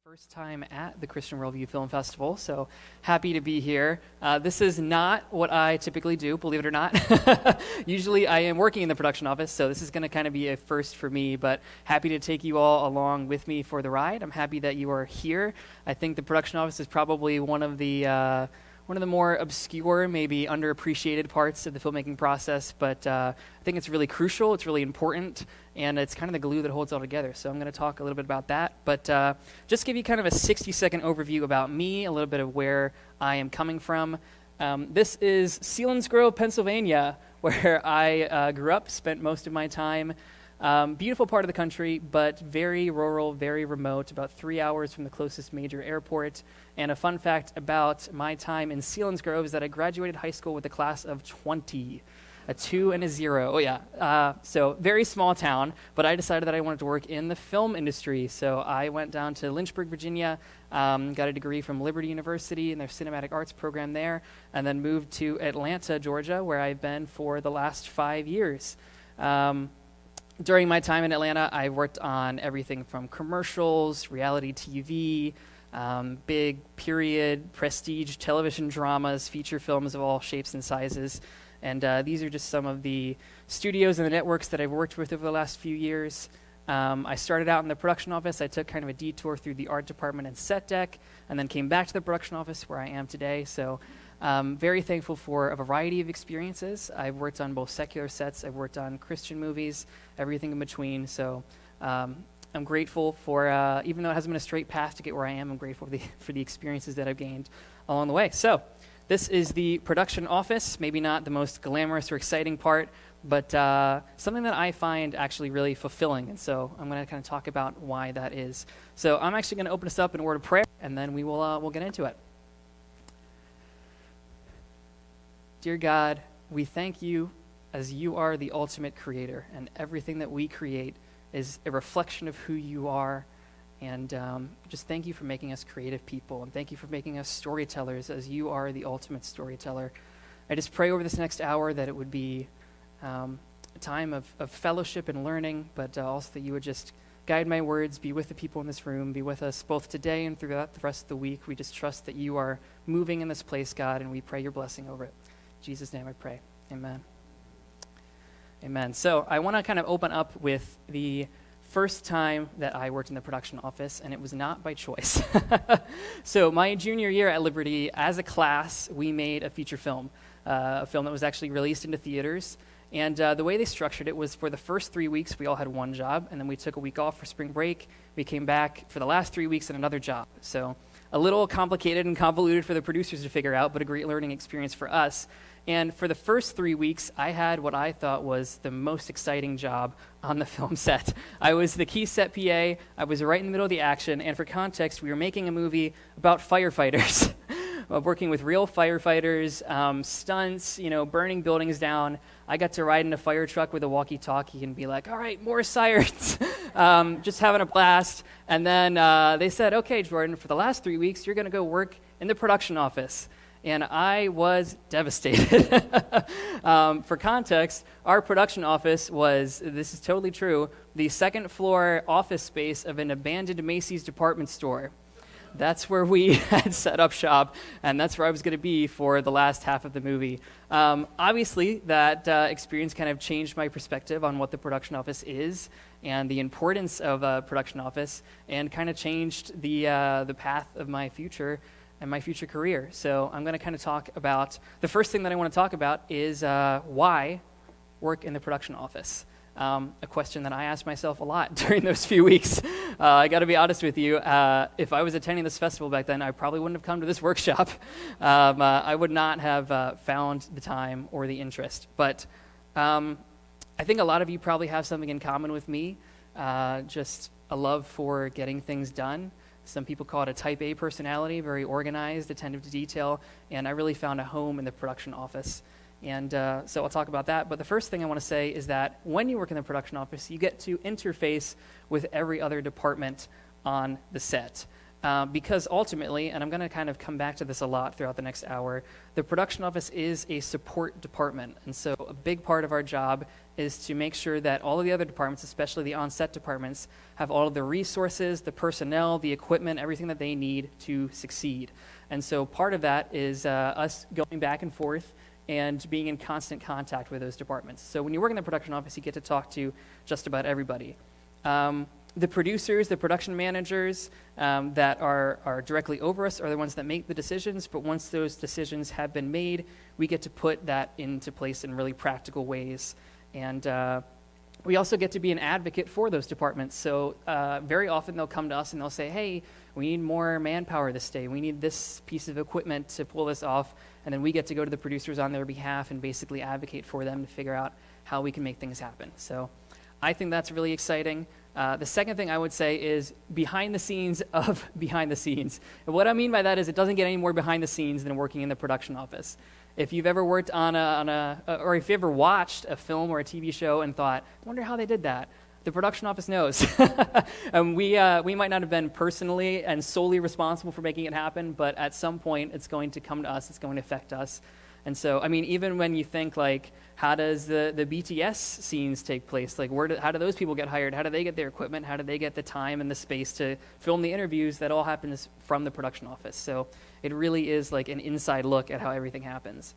First time at the Christian Worldview Film Festival, so happy to be here. This is not what I typically do, believe it or not. Usually I am working in the production office, so this is going to kind of be a first for me, but happy to take you all along with me for the ride. I'm happy that you are here. I think the production office is probably one of the more obscure, maybe underappreciated parts of the filmmaking process, but I think it's really crucial, it's really important, and it's kind of the glue that holds it all together. So I'm going to talk a little bit about that, but just give you kind of a 60-second overview about me, a little bit of where I am coming from. This is Selinsgrove, Pennsylvania, where I grew up, spent most of my time. Beautiful part of the country, but very rural, very remote, about 3 hours from the closest major airport. And a fun fact about my time in Selinsgrove is that I graduated high school with a class of 20, a 2 and a 0. Oh yeah, so very small town, but I decided that I wanted to work in the film industry. So I went down to Lynchburg, Virginia, got a degree from Liberty University in their cinematic arts program there, and then moved to Atlanta, Georgia, where I've been for the last 5 years. During my time in Atlanta, I worked on everything from commercials, reality TV, big period, prestige television dramas, feature films of all shapes and sizes. And these are just some of the studios and the networks that I've worked with over the last few years. I started out in the production office. I took kind of a detour through the art department and set deck, and then came back to the production office where I am today. So very thankful for a variety of experiences. I've worked on both secular sets, I've worked on Christian movies, everything in between. So I'm grateful for, even though it hasn't been a straight path to get where I am, I'm grateful for the experiences that I've gained along the way. So this is the production office, maybe not the most glamorous or exciting part, but something that I find actually really fulfilling. And so I'm going to kind of talk about why that is. So I'm actually going to open us up in a word of prayer, and then we'll get into it. Dear God, we thank you as you are the ultimate creator, and everything that we create is a reflection of who you are. And just thank you for making us creative people, and thank you for making us storytellers as you are the ultimate storyteller. I just pray over this next hour that it would be a time of fellowship and learning, but also that you would just guide my words, be with the people in this room, be with us both today and throughout the rest of the week. We just trust that you are moving in this place, God, and we pray your blessing over it. In Jesus' name I pray. Amen. Amen. So I want to kind of open up with the first time that I worked in the production office, and it was not by choice. So my junior year at Liberty, as a class, we made a feature film, a film that was actually released into theaters. And the way they structured it was for the first 3 weeks, we all had one job, and then we took a week off for spring break. We came back for the last 3 weeks and another job. So a little complicated and convoluted for the producers to figure out, but a great learning experience for us. And for the first 3 weeks, I had what I thought was the most exciting job on the film set. I was the key set PA. I was right in the middle of the action. And for context, we were making a movie about firefighters, working with real firefighters, stunts, burning buildings down. I got to ride in a fire truck with a walkie-talkie and be like, all right, more sirens, just having a blast. And then they said, okay, Jordan, for the last 3 weeks, you're going to go work in the production office. And I was devastated. For context, our production office was, this is totally true, the second floor office space of an abandoned Macy's department store. That's where we had set up shop, and that's where I was going to be for the last half of the movie. Obviously, that experience kind of changed my perspective on what the production office is and the importance of a production office, and kind of changed the path of my future and my future career. So I'm going to kind of talk about, the first thing that I want to talk about is why work in the production office. A question that I asked myself a lot during those few weeks. I got to be honest with you, if I was attending this festival back then, I probably wouldn't have come to this workshop. I would not have found the time or the interest. But I think a lot of you probably have something in common with me, just a love for getting things done. Some people call it a type A personality, very organized, attentive to detail, and I really found a home in the production office. And so I'll talk about that. But the first thing I want to say is that when you work in the production office, you get to interface with every other department on the set. because ultimately, and I'm going to kind of come back to this a lot throughout the next hour, the production office is a support department. And so a big part of our job is to make sure that all of the other departments, especially the on-set departments, have all of the resources, the personnel, the equipment, everything that they need to succeed. And so part of that is us going back and forth and being in constant contact with those departments. So when you work in the production office, you get to talk to just about everybody. The producers, the production managers that are directly over us are the ones that make the decisions, but once those decisions have been made, we get to put that into place in really practical ways. And we also get to be an advocate for those departments. So very often they'll come to us and they'll say, hey, we need more manpower this day. We need this piece of equipment to pull this off. And then we get to go to the producers on their behalf and basically advocate for them to figure out how we can make things happen. So I think that's really exciting. The second thing I would say is behind the scenes of behind the scenes. And what I mean by that is it doesn't get any more behind the scenes than working in the production office. If you've ever worked or if you ever watched a film or a TV show and thought, I wonder how they did that, the production office knows. We might not have been personally and solely responsible for making it happen, but at some point it's going to come to us, it's going to affect us. And so, I mean, even when you think like, how does the BTS scenes take place? Like, how do those people get hired? How do they get their equipment? How do they get the time and the space to film the interviews? That all happens from the production office. So it really is like an inside look at how everything happens.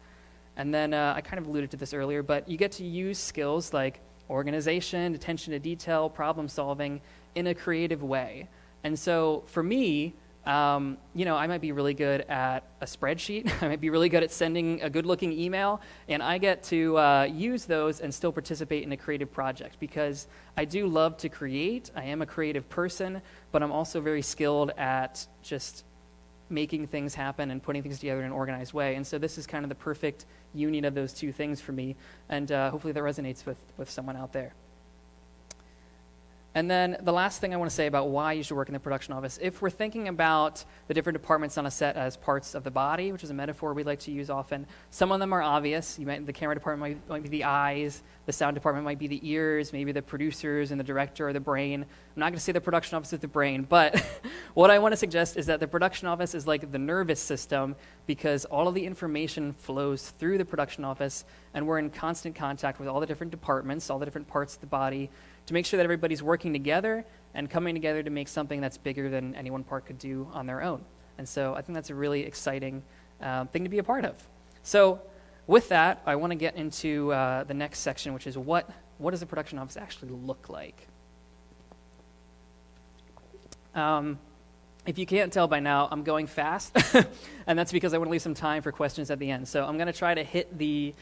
And then I kind of alluded to this earlier, but you get to use skills like organization, attention to detail, problem solving in a creative way. And so for me, I might be really good at a spreadsheet. I might be really good at sending a good-looking email, and I get to use those and still participate in a creative project because I do love to create. I am a creative person, but I'm also very skilled at just making things happen and putting things together in an organized way. And so this is kind of the perfect union of those two things for me, and hopefully that resonates with someone out there. And then the last thing I want to say about why you should work in the production office, if we're thinking about the different departments on a set as parts of the body, which is a metaphor we like to use often, some of them are obvious. The camera department might be the eyes, the sound department might be the ears, maybe the producers and the director or the brain. I'm not going to say the production office is the brain, but what I want to suggest is that the production office is like the nervous system because all of the information flows through the production office and we're in constant contact with all the different departments, all the different parts of the body, to make sure that everybody's working together and coming together to make something that's bigger than any one part could do on their own. And so I think that's a really exciting thing to be a part of. So with that, I want to get into the next section, which is what does the production office actually look like? If you can't tell by now, I'm going fast, and that's because I want to leave some time for questions at the end. So I'm going to try to hit the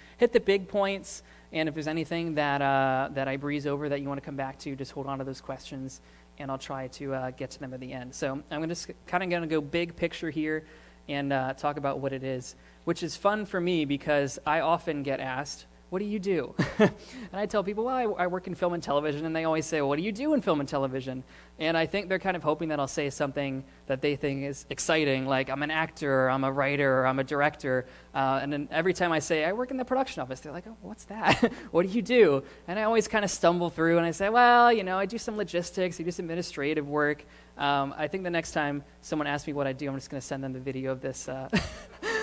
big points. And if there's anything that I breeze over that you want to come back to, just hold on to those questions, and I'll try to get to them at the end. So I'm just kind of going to go big picture here and talk about what it is, which is fun for me because I often get asked, what do you do? And I tell people, well, I work in film and television, and they always say, well, what do you do in film and television? And I think they're kind of hoping that I'll say something that they think is exciting, like I'm an actor, or I'm a writer, or I'm a director. And then every time I say, I work in the production office, they're like, oh, what's that? What do you do? And I always kind of stumble through, and I say, well, I do some logistics, I do some administrative work. I think the next time someone asks me what I do, I'm just going to send them the video of this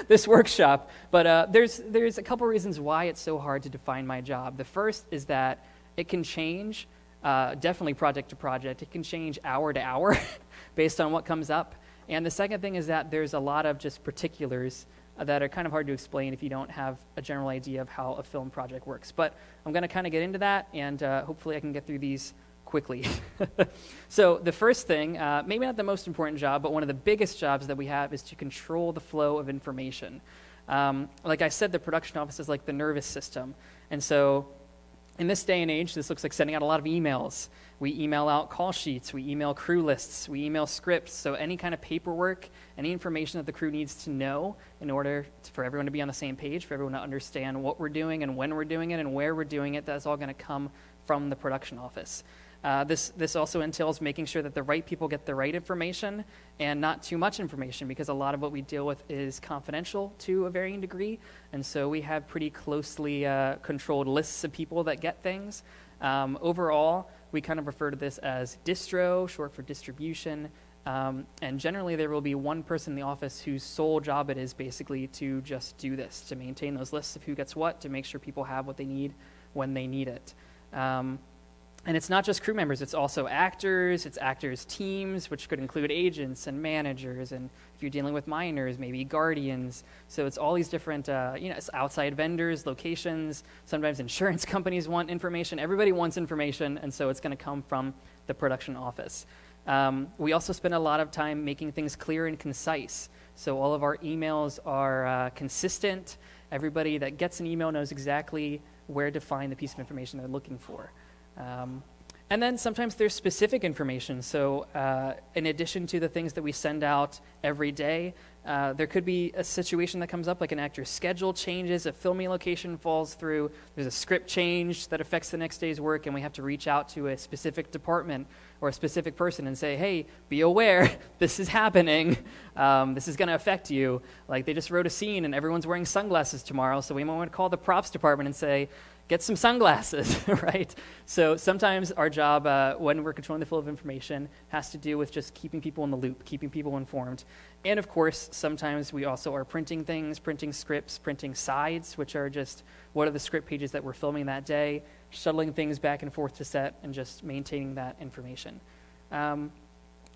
this workshop. But there's a couple reasons why it's so hard to define my job. The first is that it can change, definitely project to project. It can change hour to hour based on what comes up. And the second thing is that there's a lot of just particulars that are kind of hard to explain if you don't have a general idea of how a film project works. But I'm going to kind of get into that, and hopefully I can get through these quickly. So the first thing, maybe not the most important job, but one of the biggest jobs that we have is to control the flow of information. Like I said, the production office is like the nervous system. And so in this day and age, this looks like sending out a lot of emails. We email out call sheets, we email crew lists, we email scripts. So any kind of paperwork, any information that the crew needs to know in order for everyone to be on the same page, for everyone to understand what we're doing and when we're doing it and where we're doing it, that's all going to come from the production office. This also entails making sure that the right people get the right information and not too much information, because a lot of what we deal with is confidential to a varying degree, and so we have pretty closely controlled lists of people that get things. Overall, we kind of refer to this as distro, short for distribution, And generally there will be one person in the office whose sole job it is basically to just do this, to maintain those lists of who gets what, to make sure people have what they need when they need it. And it's not just crew members, it's also actors, it's actors' teams, which could include agents and managers, and if you're dealing with minors, maybe guardians. So it's all these different, it's outside vendors, locations, sometimes insurance companies want information. Everybody wants information, and so it's going to come from the production office. We also spend a lot of time making things clear and concise. So all of our emails are consistent. Everybody that gets an email knows exactly where to find the piece of information they're looking for. And then sometimes there's specific information. So in addition to the things that we send out every day, there could be a situation that comes up, like an actor's schedule changes, a filming location falls through, there's a script change that affects the next day's work, and we have to reach out to a specific department or a specific person and say, hey, be aware, this is happening, this is going to affect you. Like, they just wrote a scene and everyone's wearing sunglasses tomorrow, so we might want to call the props department and say, get some sunglasses, right? So sometimes our job, when we're controlling the flow of information, has to do with just keeping people in the loop, keeping people informed. And of course, sometimes we also are printing things, printing scripts, printing sides, which are just what are the script pages that we're filming that day, shuttling things back and forth to set, and just maintaining that information. The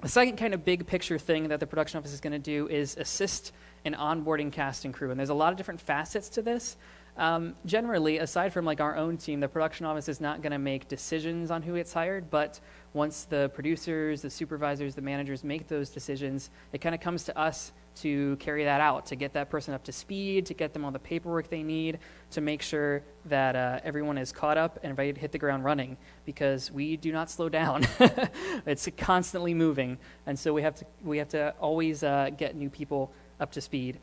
second kind of big picture thing that the production office is going to do is assist in onboarding cast and crew. And there's a lot of different facets to this. Generally, aside from like our own team, the production office is not going to make decisions on who gets hired, but once the producers, the supervisors, the managers make those decisions, it kind of comes to us to carry that out, to get that person up to speed, to get them all the paperwork they need, to make sure that everyone is caught up and ready to hit the ground running, because we do not slow down. It's constantly moving, and so we have to always get new people up to speed.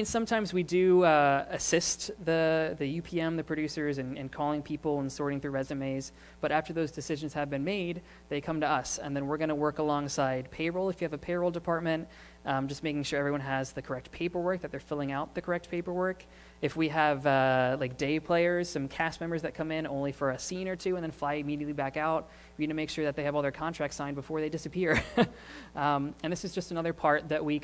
Sometimes we do assist the UPM, the producers, in calling people and sorting through resumes, but after those decisions have been made, they come to us, and then we're going to work alongside payroll if you have a payroll department, just making sure everyone has the correct paperwork, that they're filling out the correct paperwork. If we have like day players, some cast members that come in only for a scene or two and then fly immediately back out, we need to make sure that they have all their contracts signed before they disappear. And this is just another part that we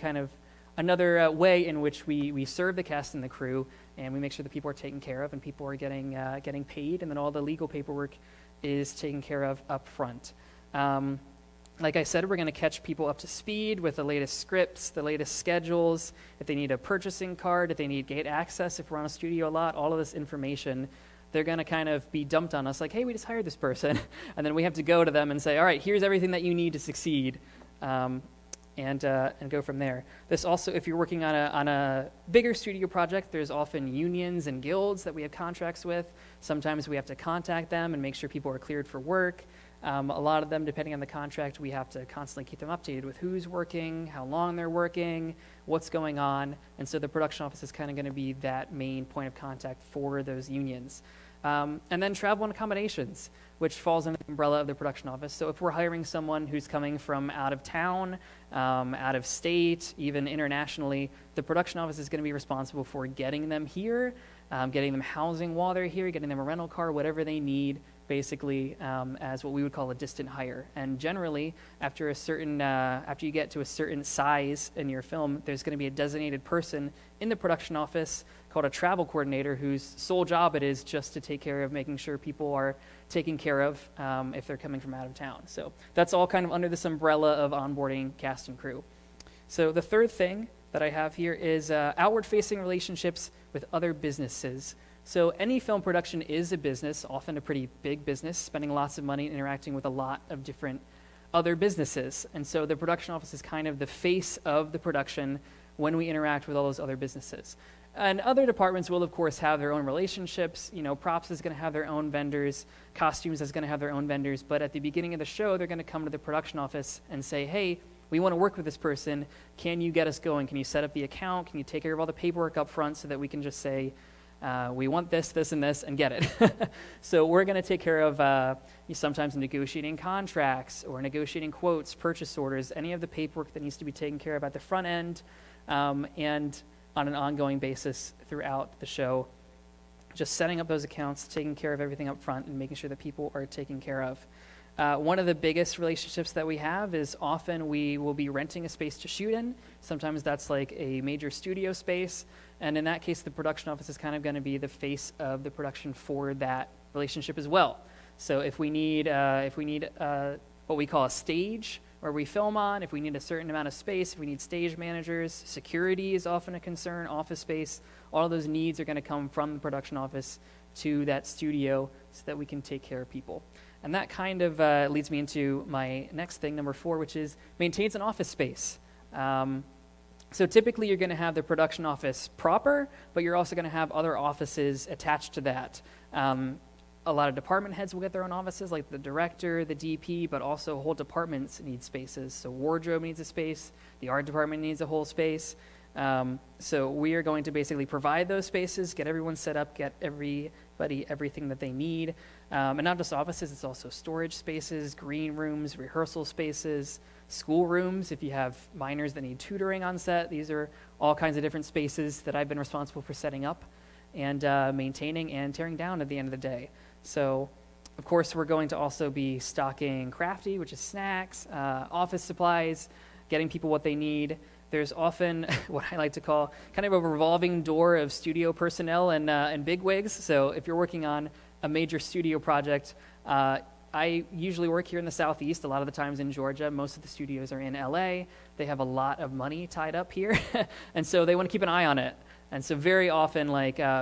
another way in which we serve the cast and the crew, and we make sure that people are taken care of and people are getting paid, and then all the legal paperwork is taken care of up front. Like I said, we're going to catch people up to speed with the latest scripts, the latest schedules, if they need a purchasing card, if they need gate access, if we're on a studio lot, all of this information, they're going to kind of be dumped on us like, hey, we just hired this person. And then we have to go to them and say, all right, here's everything that you need to succeed. And go from there. This also, if you're working on a bigger studio project, there's often unions and guilds that we have contracts with. Sometimes we have to contact them and make sure people are cleared for work. A lot of them, depending on the contract, we have to constantly keep them updated with who's working, how long they're working, what's going on. And so the production office is kind of going to be that main point of contact for those unions. And then travel and accommodations, which falls under the umbrella of the production office. So if we're hiring someone who's coming from out of town, out of state, even internationally, the production office is going to be responsible for getting them here, getting them housing while they're here, getting them a rental car, whatever they need, basically, as what we would call a distant hire. And generally, after you get to a certain size in your film, there's going to be a designated person in the production office called a travel coordinator, whose sole job it is just to take care of making sure people are taken care of if they're coming from out of town. So that's all kind of under this umbrella of onboarding cast and crew. So the third thing that I have here is outward-facing relationships with other businesses. So any film production is a business, often a pretty big business, spending lots of money and interacting with a lot of different other businesses. And so the production office is kind of the face of the production when we interact with all those other businesses. And other departments will, of course, have their own relationships. Props is going to have their own vendors. Costumes is going to have their own vendors. But at the beginning of the show, they're going to come to the production office and say, hey, we want to work with this person. Can you get us going? Can you set up the account? Can you take care of all the paperwork up front so that we can just say, we want this, this, and this, and get it. So we're going to take care of sometimes negotiating contracts or negotiating quotes, purchase orders, any of the paperwork that needs to be taken care of at the front end, and on an ongoing basis throughout the show. Just setting up those accounts, taking care of everything up front, and making sure that people are taken care of. One of the biggest relationships that we have is often we will be renting a space to shoot in. Sometimes that's like a major studio space. And in that case, the production office is kind of going to be the face of the production for that relationship as well. So if we need what we call a stage where we film on, if we need a certain amount of space, if we need stage managers, security is often a concern, office space, all of those needs are going to come from the production office to that studio so that we can take care of people. And that kind of leads me into my next thing, number 4, which is maintains an office space. So typically you're going to have the production office proper, but you're also going to have other offices attached to that. A lot of department heads will get their own offices, like the director, the DP, but also whole departments need spaces. So wardrobe needs a space, the art department needs a whole space. So we are going to basically provide those spaces, get everyone set up, get everybody everything that they need. And not just offices, it's also storage spaces, green rooms, rehearsal spaces, school rooms. If you have minors that need tutoring on set, these are all kinds of different spaces that I've been responsible for setting up and maintaining and tearing down at the end of the day. So, of course, we're going to also be stocking crafty, which is snacks, office supplies, getting people what they need. There's often what I like to call kind of a revolving door of studio personnel and bigwigs. So if you're working on a major studio project, I usually work here in the Southeast, a lot of the times in Georgia. Most of the studios are in LA. They have a lot of money tied up here, and so they want to keep an eye on it. And so very often,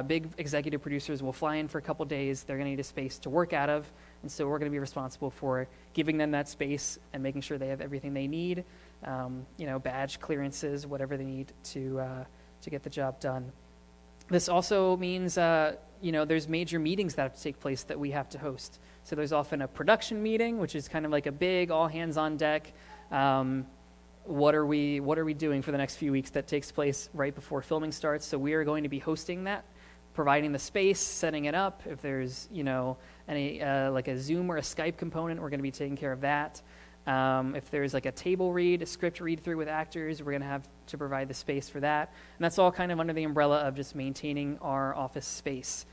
big executive producers will fly in for a couple days. They're going to need a space to work out of, and so we're going to be responsible for giving them that space and making sure they have everything they need, badge clearances, whatever they need to get the job done. This also means, there's major meetings that have to take place that we have to host. So there's often a production meeting, which is kind of like a big all hands on deck. What are we doing for the next few weeks that takes place right before filming starts? So we are going to be hosting that, providing the space, setting it up. If there's, any like a Zoom or a Skype component, we're going to be taking care of that. If there's like a table read, a script read through with actors, we're going to have to provide the space for that. And that's all kind of under the umbrella of just maintaining our office space.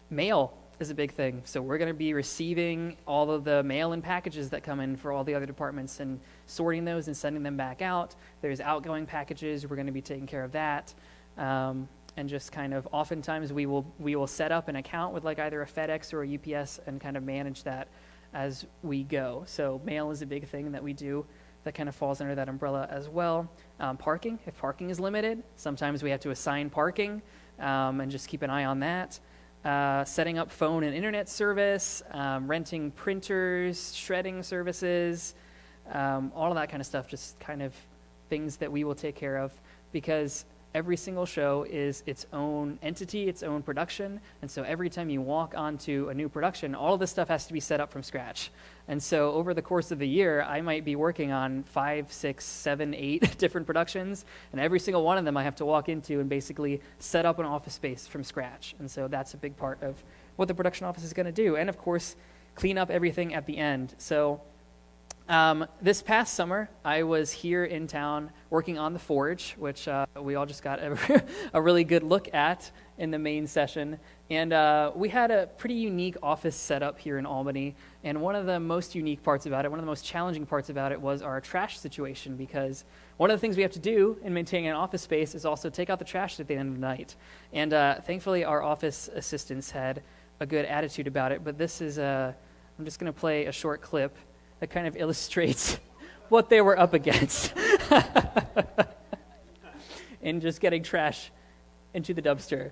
Mail is a big thing. So we're going to be receiving all of the mail and packages that come in for all the other departments and sorting those and sending them back out. There's outgoing packages. We're going to be taking care of that. And just kind of oftentimes we will set up an account with like either a FedEx or a UPS and kind of manage that as we go. So mail is a big thing that we do that kind of falls under that umbrella as well. Parking, if parking is limited, sometimes we have to assign parking and just keep an eye on that. Setting up phone and internet service, renting printers, shredding services, all of that kind of stuff, just kind of things that we will take care of because every single show is its own entity, its own production, and so every time you walk onto a new production, all of this stuff has to be set up from scratch. And so over the course of the year, I might be working on 5, 6, 7, 8 different productions, and every single one of them I have to walk into and basically set up an office space from scratch. And so that's a big part of what the production office is going to do. And of course, clean up everything at the end. So this past summer, I was here in town working on The Forge, which we all just got a really good look at in the main session. And we had a pretty unique office setup here in Albany. And one of the most unique parts about it, one of the most challenging parts about it was our trash situation, because one of the things we have to do in maintaining an office space is also take out the trash at the end of the night. And thankfully, our office assistants had a good attitude about it. But this is I'm just going to play a short clip that kind of illustrates what they were up against in just getting trash into the dumpster.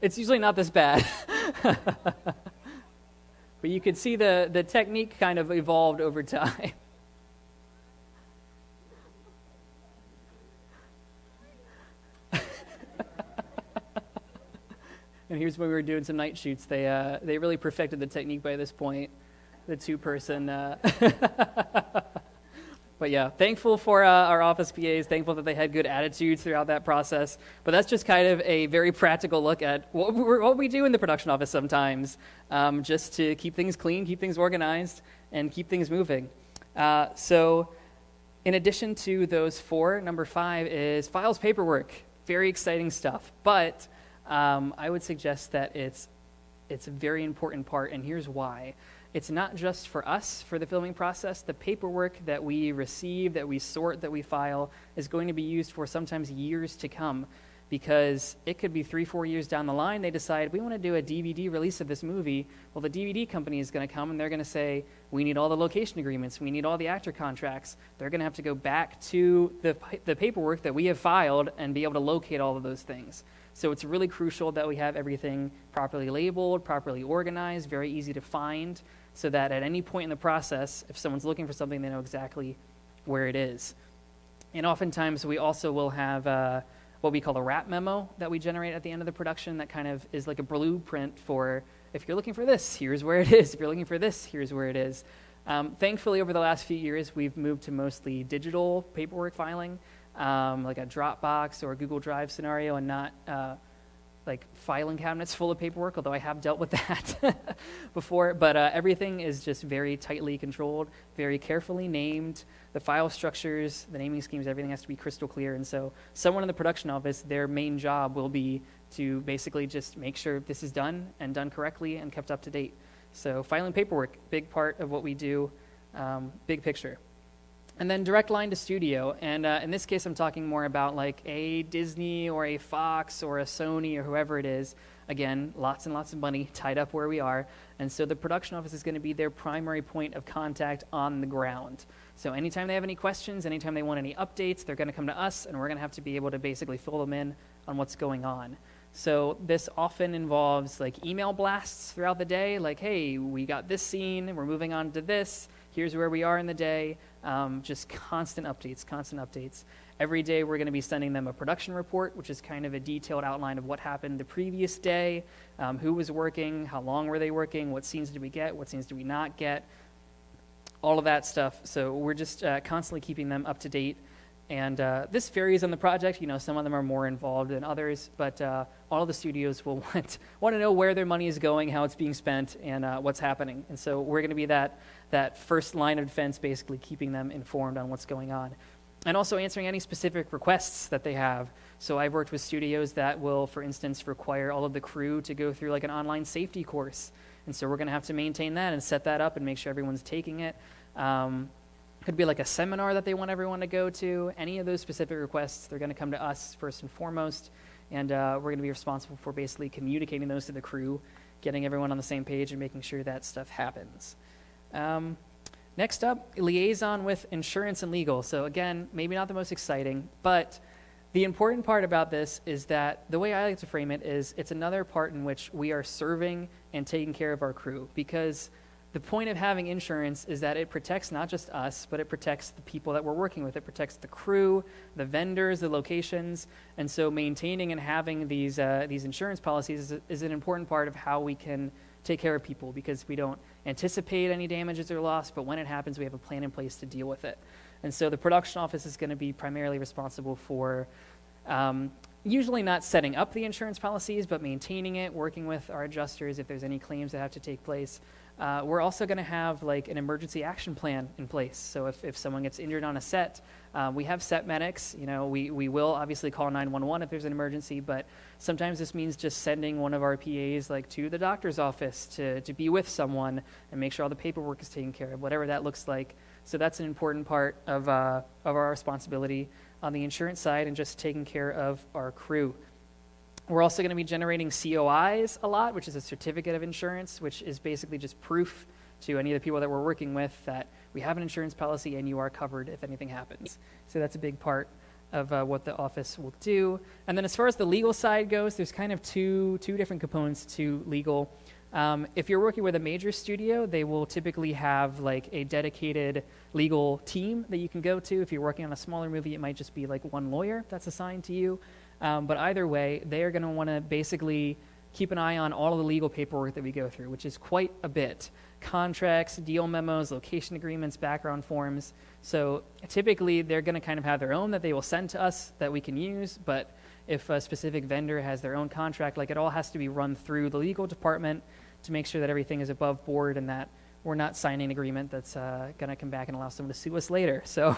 It's usually not this bad. But you can see the technique kind of evolved over time. And here's when we were doing some night shoots. They really perfected the technique by this point, the two-person. But yeah, thankful for our office PAs, thankful that they had good attitudes throughout that process. But that's just kind of a very practical look at what we do in the production office sometimes, just to keep things clean, keep things organized, and keep things moving. So In addition to those 4, number 5 is files paperwork. Very exciting stuff, but I would suggest that it's a very important part, and here's why. It's not just for us, for the filming process. The paperwork that we receive, that we sort, that we file, is going to be used for sometimes years to come, because it could be 3-4 years down the line, they decide, we want to do a DVD release of this movie. Well, the DVD company is going to come, and they're going to say, we need all the location agreements, we need all the actor contracts. They're going to have to go back to the paperwork that we have filed and be able to locate all of those things. So it's really crucial that we have everything properly labeled, properly organized, very easy to find, so that at any point in the process, if someone's looking for something, they know exactly where it is. And oftentimes we also will have what we call a wrap memo that we generate at the end of the production that kind of is like a blueprint for, if you're looking for this, here's where it is. If you're looking for this, here's where it is. Thankfully, over the last few years, we've moved to mostly digital paperwork filing, like a Dropbox or a Google Drive scenario, and not like filing cabinets full of paperwork, although I have dealt with that before. But everything is just very tightly controlled, very carefully named. The file structures, the naming schemes, everything has to be crystal clear. And so someone in the production office, their main job will be to basically just make sure this is done and done correctly and kept up to date. So filing paperwork, big part of what we do, big picture. And then direct line to studio. And in this case, I'm talking more about like a Disney or a Fox or a Sony or whoever it is. Again, lots and lots of money tied up where we are. And so the production office is going to be their primary point of contact on the ground. So anytime they have any questions, anytime they want any updates, they're going to come to us, and we're going to have to be able to basically fill them in on what's going on. So this often involves like email blasts throughout the day, like, hey, we got this scene, we're moving on to this, here's where we are in the day, just constant updates. Every day we're going to be sending them a production report, which is kind of a detailed outline of what happened the previous day, who was working, how long were they working, what scenes did we get, what scenes did we not get, all of that stuff. So we're just constantly keeping them up to date. And this varies on the project. You know, some of them are more involved than others, but all of the studios will want to know where their money is going, how it's being spent, and what's happening. And so we're going to be that first line of defense, basically keeping them informed on what's going on. And also answering any specific requests that they have. So I've worked with studios that will, for instance, require all of the crew to go through like an online safety course. And so we're going to have to maintain that and set that up and make sure everyone's taking it. Could be like a seminar that they want everyone to go to. Any of those specific requests, they're going to come to us first and foremost. And we're going to be responsible for basically communicating those to the crew, getting everyone on the same page and making sure that stuff happens. Next up, liaison with insurance and legal. So again, maybe not the most exciting, but the important part about this is that the way I like to frame it is it's another part in which we are serving and taking care of our crew, because the point of having insurance is that it protects not just us, but it protects the people that we're working with. It protects the crew, the vendors, the locations. And so maintaining and having these insurance policies is an important part of how we can take care of people, because we don't anticipate any damages or loss, but when it happens, we have a plan in place to deal with it. And so the production office is going to be primarily responsible for usually not setting up the insurance policies, but maintaining it, working with our adjusters if there's any claims that have to take place. We're also going to have like an emergency action plan in place. So if someone gets injured on a set, we have set medics. You know, we will obviously call 911 if there's an emergency, but sometimes this means just sending one of our PAs like to the doctor's office to be with someone and make sure all the paperwork is taken care of, whatever that looks like. So that's an important part of our responsibility on the insurance side and just taking care of our crew. We're also going to be generating COIs a lot, which is a certificate of insurance, which is basically just proof to any of the people that we're working with that we have an insurance policy and you are covered if anything happens. So that's a big part of what the office will do. And then as far as the legal side goes, there's kind of two different components to legal. If you're working with a major studio, they will typically have like a dedicated legal team that you can go to. If you're working on a smaller movie, it might just be like one lawyer that's assigned to you. But either way, they are going to want to basically keep an eye on all of the legal paperwork that we go through, which is quite a bit. Contracts, deal memos, location agreements, background forms. So typically, they're going to kind of have their own that they will send to us that we can use. But if a specific vendor has their own contract, like it all has to be run through the legal department to make sure that everything is above board and that we're not signing an agreement that's going to come back and allow someone to sue us later. So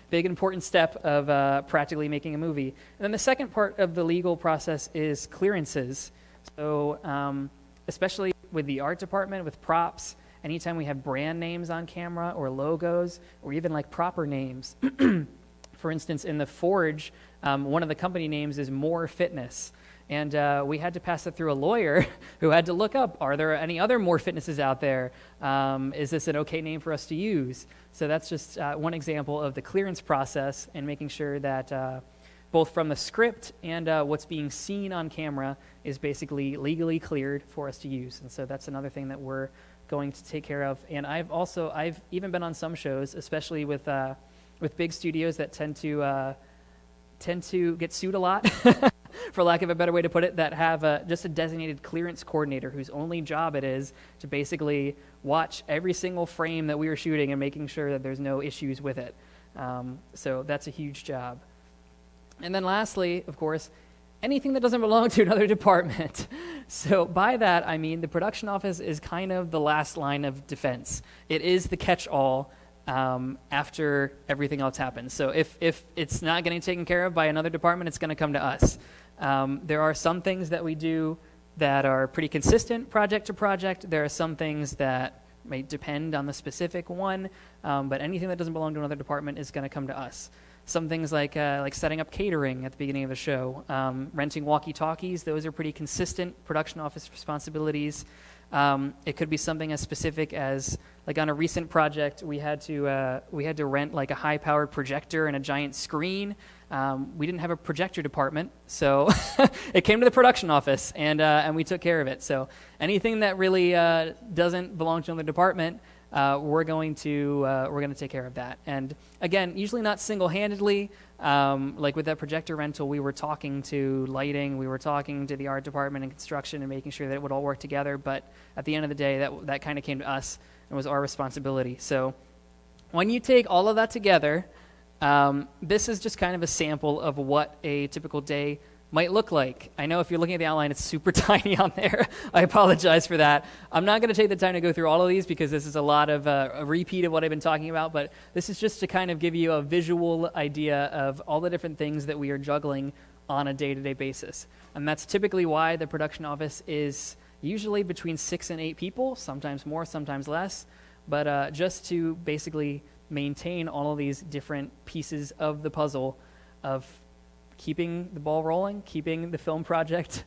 big important step of practically making a movie. And then the second part of the legal process is clearances. So especially with the art department, with props, anytime we have brand names on camera or logos or even like proper names. For instance, in the Forge, one of the company names is More Fitness. And we had to pass it through a lawyer who had to look up, are there any other More Fitnesses out there? Is this an okay name for us to use? So that's just one example of the clearance process and making sure that both from the script and what's being seen on camera is basically legally cleared for us to use. And so that's another thing that we're going to take care of. And I've even been on some shows, especially with big studios that tend to get sued a lot, for lack of a better way to put it, that have just a designated clearance coordinator whose only job it is to basically watch every single frame that we are shooting and making sure that there's no issues with it. So that's a huge job. And then lastly, of course, anything that doesn't belong to another department. So by that, I mean the production office is kind of the last line of defense. It is the catch-all after everything else happens. So if it's not getting taken care of by another department, it's going to come to us. There are some things that we do that are pretty consistent project to project. There are some things that may depend on the specific one, but anything that doesn't belong to another department is going to come to us. Some things like setting up catering at the beginning of the show, renting walkie-talkies, those are pretty consistent production office responsibilities. It could be something as specific as, like on a recent project, we had to rent like a high-powered projector and a giant screen. We didn't have a projector department, so it came to the production office, and we took care of it. So anything that really doesn't belong to another department, we're going to take care of that. And again, usually not single-handedly. Like with that projector rental, we were talking to lighting, we were talking to the art department and construction and making sure that it would all work together. But at the end of the day, that kind of came to us and was our responsibility. So when you take all of that together, this is just kind of a sample of what a typical day might look like. I know if you're looking at the outline, it's super tiny on there. I apologize for that. I'm not going to take the time to go through all of these because this is a lot of a repeat of what I've been talking about, but this is just to kind of give you a visual idea of all the different things that we are juggling on a day-to-day basis. And that's typically why the production office is usually between 6 and 8 people, sometimes more, sometimes less, but just to basically maintain all of these different pieces of the puzzle of keeping the ball rolling, keeping the film project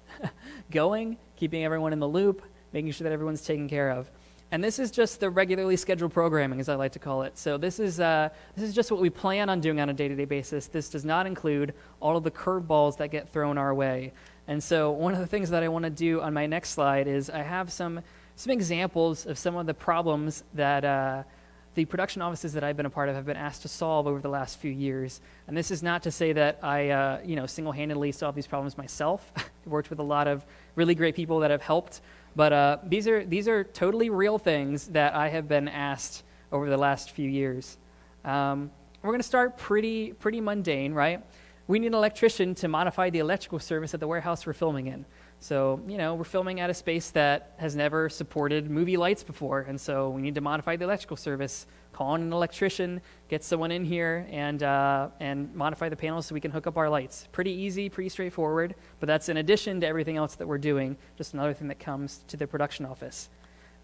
going, keeping everyone in the loop, making sure that everyone's taken care of. And this is just the regularly scheduled programming, as I like to call it. So this is just what we plan on doing on a day-to-day basis. This does not include all of the curveballs that get thrown our way. And so one of the things that I want to do on my next slide is I have some examples of some of the problems that the production offices that I've been a part of have been asked to solve over the last few years. And this is not to say that I single-handedly solve these problems myself. I've worked with a lot of really great people that have helped. But these are totally real things that I have been asked over the last few years. We're going to start pretty mundane, right? We need an electrician to modify the electrical service at the warehouse we're filming in. So, we're filming at a space that has never supported movie lights before, and so we need to modify the electrical service, call in an electrician, get someone in here, and modify the panels so we can hook up our lights. Pretty easy, pretty straightforward, but that's in addition to everything else that we're doing, just another thing that comes to the production office.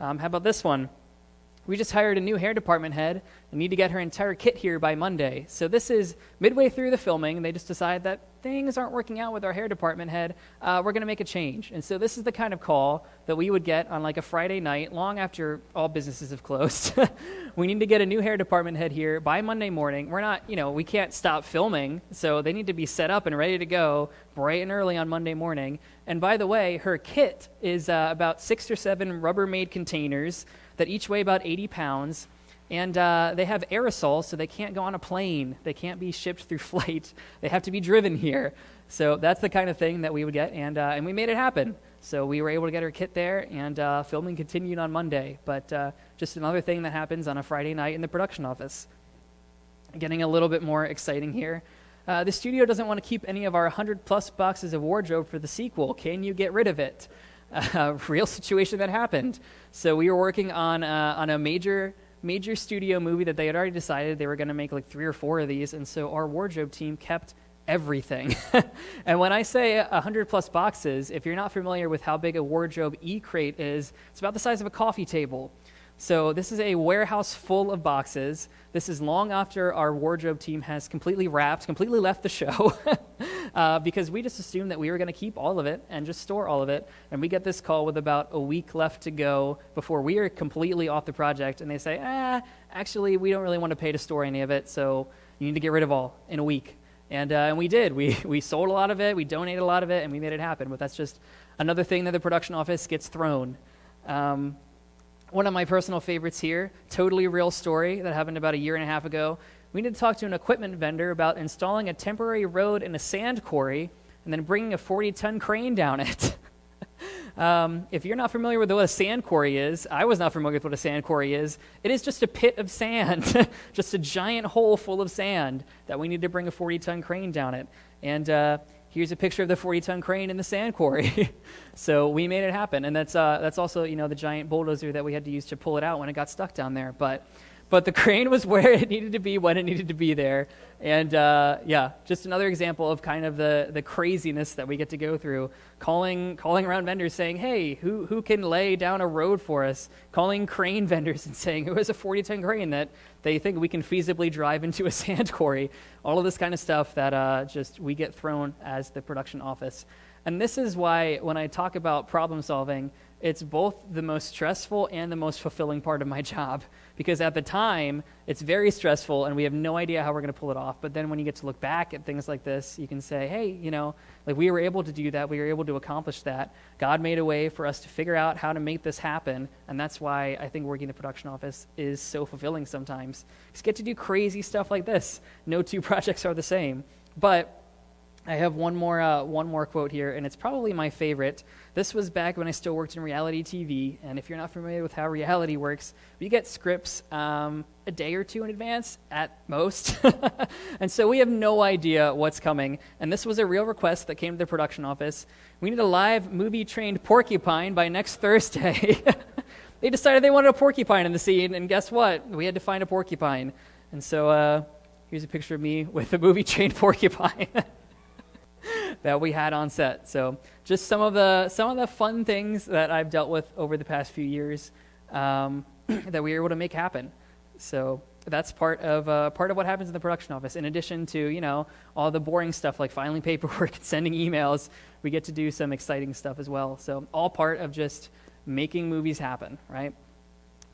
How about this one? We just hired a new hair department head and need to get her entire kit here by Monday. So this is midway through the filming, and they just decide that things aren't working out with our hair department head. We're going to make a change. And so this is the kind of call that we would get on like a Friday night, long after all businesses have closed. We need to get a new hair department head here by Monday morning. We're not, we can't stop filming, so they need to be set up and ready to go bright and early on Monday morning. And by the way, her kit is about 6 or 7 Rubbermaid containers that each weigh about 80 pounds, and they have aerosols, so they can't go on a plane. They can't be shipped through flight. They have to be driven here. So that's the kind of thing that we would get, and we made it happen. So we were able to get her kit there, and filming continued on Monday. But just another thing that happens on a Friday night in the production office. Getting a little bit more exciting here. The studio doesn't want to keep any of our 100-plus boxes of wardrobe for the sequel. Can you get rid of it? real situation that happened. So we were working on a major studio movie that they had already decided they were going to make like 3 or 4 of these, and so our wardrobe team kept everything. And when I say 100 plus boxes, if you're not familiar with how big a wardrobe E-crate is, it's about the size of a coffee table. So this is a warehouse full of boxes. This is long after our wardrobe team has completely left the show, because we just assumed that we were going to keep all of it and just store all of it. And we get this call with about a week left to go before we are completely off the project. And they say, actually, we don't really want to pay to store any of it, so you need to get rid of all in a week. And we did. We sold a lot of it, we donated a lot of it, and we made it happen. But that's just another thing that the production office gets thrown. One of my personal favorites here, totally real story that happened about 1.5 years ago. We needed to talk to an equipment vendor about installing a temporary road in a sand quarry and then bringing a 40-ton crane down it. If you're not familiar with what a sand quarry is, I was not familiar with what a sand quarry is. It is just a pit of sand, just a giant hole full of sand that we need to bring a 40-ton crane down it. And here's a picture of the 40-ton crane in the sand quarry. So we made it happen. And that's also, the giant bulldozer that we had to use to pull it out when it got stuck down there. But the crane was where it needed to be when it needed to be there. And just another example of kind of the craziness that we get to go through. Calling around vendors saying, hey, who can lay down a road for us? Calling crane vendors and saying, who has a 40-ton crane that they think we can feasibly drive into a sand quarry? All of this kind of stuff that just we get thrown as the production office. And this is why when I talk about problem solving, it's both the most stressful and the most fulfilling part of my job. Because at the time, it's very stressful and we have no idea how we're going to pull it off. But then when you get to look back at things like this, you can say, hey, we were able to do that. We were able to accomplish that. God made a way for us to figure out how to make this happen. And that's why I think working in the production office is so fulfilling sometimes. Because you get to do crazy stuff like this. No 2 projects are the same. But I have one more quote here, and it's probably my favorite. This was back when I still worked in reality TV, and if you're not familiar with how reality works, we get scripts a day or 2 in advance at most, and so we have no idea what's coming. And this was a real request that came to the production office. We need a live movie-trained porcupine by next Thursday. They decided they wanted a porcupine in the scene, and guess what? We had to find a porcupine. And so here's a picture of me with a movie-trained porcupine. That we had on set. So just some of the fun things that I've dealt with over the past few years that we were able to make happen. So that's part of what happens in the production office. In addition to all the boring stuff like filing paperwork and sending emails, we get to do some exciting stuff as well. So all part of just making movies happen, right?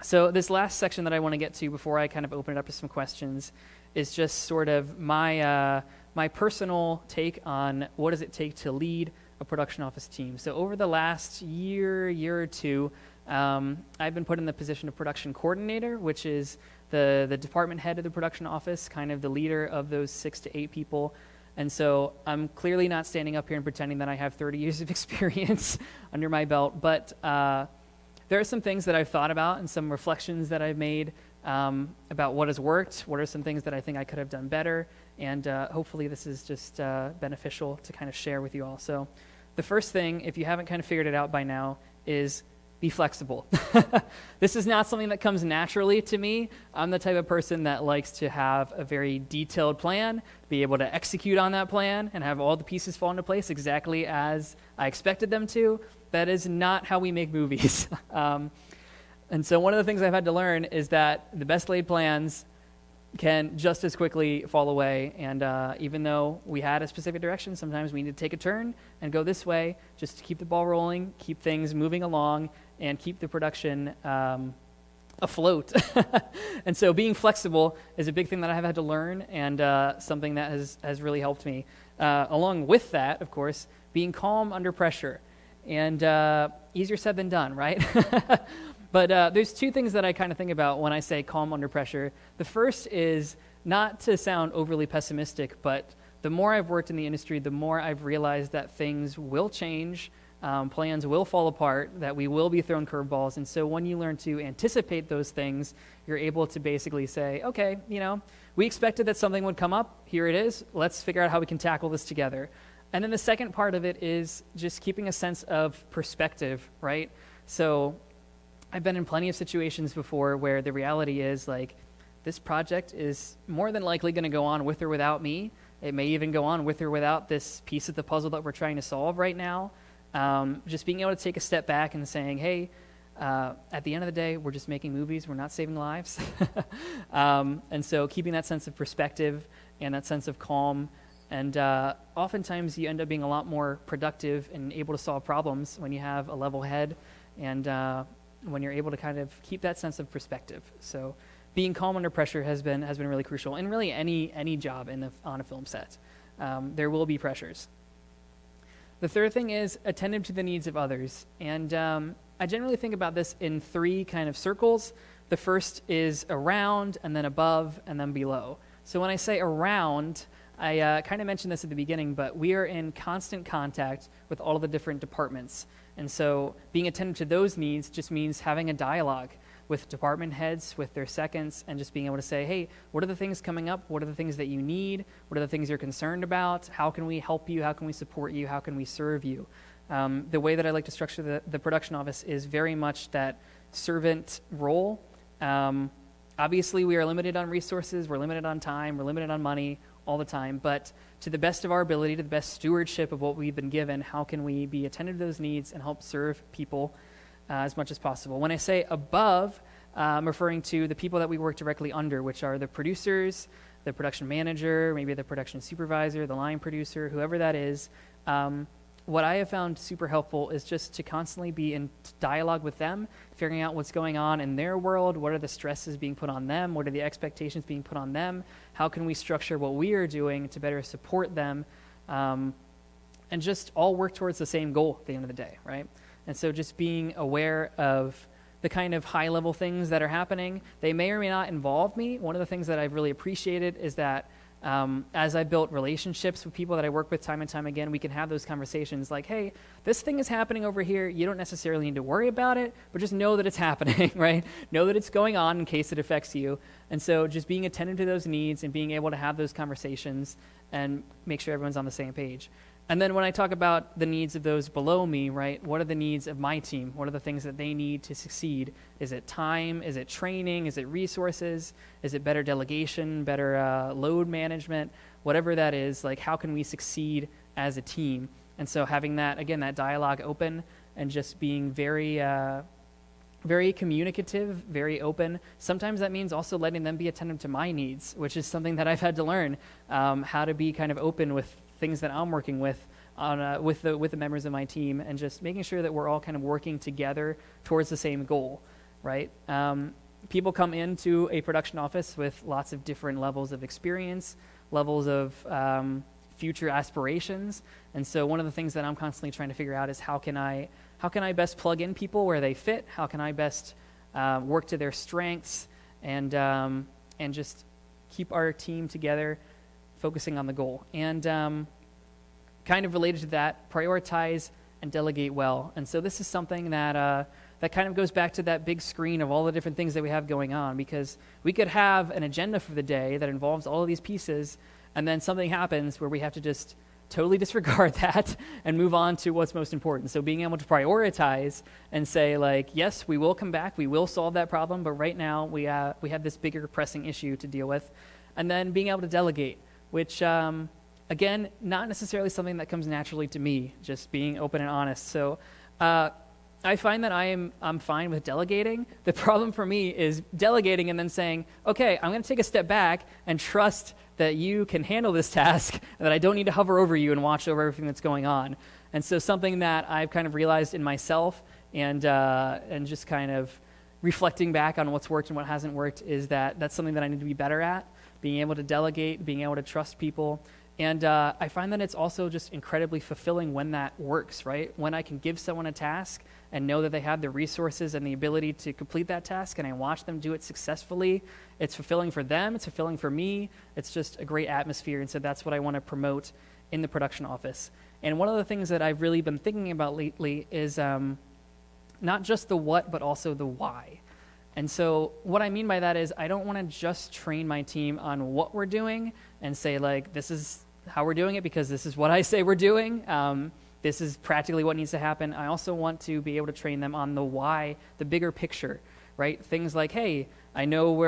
So this last section that I want to get to before I kind of open it up to some questions is just sort of my personal take on what does it take to lead a production office team. So over the last year or 2, I've been put in the position of production coordinator, which is the department head of the production office, kind of the leader of those 6 to 8 people. And so I'm clearly not standing up here and pretending that I have 30 years of experience under my belt, but there are some things that I've thought about and some reflections that I've made about what has worked, what are some things that I think I could have done better, and hopefully this is just beneficial to kind of share with you all. So the first thing, if you haven't kind of figured it out by now, is be flexible. This is not something that comes naturally to me. I'm the type of person that likes to have a very detailed plan, be able to execute on that plan, and have all the pieces fall into place exactly as I expected them to. That is not how we make movies. And so one of the things I've had to learn is that the best laid plans can just as quickly fall away. And even though we had a specific direction, sometimes we need to take a turn and go this way just to keep the ball rolling, keep things moving along, and keep the production afloat. And so being flexible is a big thing that I have had to learn, and something that has really helped me. Along with that, of course, being calm under pressure. And easier said than done, right? But there's 2 things that I kind of think about when I say calm under pressure. The first is not to sound overly pessimistic, but the more I've worked in the industry, the more I've realized that things will change, plans will fall apart, that we will be thrown curveballs. And so when you learn to anticipate those things, you're able to basically say, okay, we expected that something would come up. Here it is. Let's figure out how we can tackle this together. And then the second part of it is just keeping a sense of perspective, right? So I've been in plenty of situations before where the reality is like, this project is more than likely going to go on with or without me. It may even go on with or without this piece of the puzzle that we're trying to solve right now. Just being able to take a step back and saying, hey, at the end of the day, we're just making movies. We're not saving lives. And so keeping that sense of perspective and that sense of calm. And oftentimes you end up being a lot more productive and able to solve problems when you have a level head and when you're able to kind of keep that sense of perspective. So being calm under pressure has been really crucial. And really any job on a film set, there will be pressures. The third thing is attentive to the needs of others. And I generally think about this in three kind of circles. The first is around, and then above, and then below. So when I say around, I kind of mentioned this at the beginning, but we are in constant contact with all of the different departments. And so being attentive to those needs just means having a dialogue with department heads, with their seconds, and just being able to say, hey, what are the things coming up? What are the things that you need? What are the things you're concerned about? How can we help you? How can we support you? How can we serve you? The way that I like to structure the production office is very much that servant role. Obviously, we are limited on resources, we're limited on time, we're limited on money all the time, but to the best of our ability, to the best stewardship of what we've been given, how can we be attentive to those needs and help serve people as much as possible? When I say above, I'm referring to the people that we work directly under, which are the producers, the production manager, maybe the production supervisor, the line producer, whoever that is. What I have found super helpful is just to constantly be in dialogue with them, figuring out what's going on in their world, what are the stresses being put on them, what are the expectations being put on them, how can we structure what we are doing to better support them, and just all work towards the same goal at the end of the day, right? And so just being aware of the kind of high-level things that are happening. They may or may not involve me. One of the things that I've really appreciated is that as I built relationships with people that I work with time and time again, we can have those conversations like, hey, this thing is happening over here. You don't necessarily need to worry about it, but just know that it's happening, right? Know that it's going on in case it affects you. And so just being attentive to those needs and being able to have those conversations and make sure everyone's on the same page. And then when I talk about the needs of those below me, right, what are the needs of my team? What are the things that they need to succeed? Is it time? Is it training? Is it resources? Is it better delegation, better load management? Whatever that is, like how can we succeed as a team? And so having that, again, that dialogue open and just being very communicative, very open. Sometimes that means also letting them be attentive to my needs, which is something that I've had to learn, how to be kind of open with things that I'm working with on with the members of my team, and just making sure that we're all kind of working together towards the same goal, right? People come into a production office with lots of different levels of experience, levels of future aspirations, and so one of the things that I'm constantly trying to figure out is how can I best plug in people where they fit? How can I best work to their strengths and just keep our team together, focusing on the goal. And kind of related to that, prioritize and delegate well. And so this is something that kind of goes back to that big screen of all the different things that we have going on, because we could have an agenda for the day that involves all of these pieces, and then something happens where we have to just totally disregard that and move on to what's most important. So being able to prioritize and say, like, yes, we will come back, we will solve that problem, but right now we have this bigger pressing issue to deal with. And then being able to delegate, which, again, not necessarily something that comes naturally to me, just being open and honest. So I find that I'm fine with delegating. The problem for me is delegating and then saying, okay, I'm going to take a step back and trust that you can handle this task and that I don't need to hover over you and watch over everything that's going on. And so something that I've kind of realized in myself and just kind of reflecting back on what's worked and what hasn't worked is that that's something that I need to be better at, being able to delegate, being able to trust people. And I find that it's also just incredibly fulfilling when that works, right? When I can give someone a task and know that they have the resources and the ability to complete that task, and I watch them do it successfully, it's fulfilling for them, it's fulfilling for me, it's just a great atmosphere, and so that's what I want to promote in the production office. And one of the things that I've really been thinking about lately is not just the what, but also the why. And so what I mean by that is I don't want to just train my team on what we're doing and say, like, this is how we're doing it because this is what I say we're doing. This is practically what needs to happen. I also want to be able to train them on the why, the bigger picture, right? Things like, hey, I know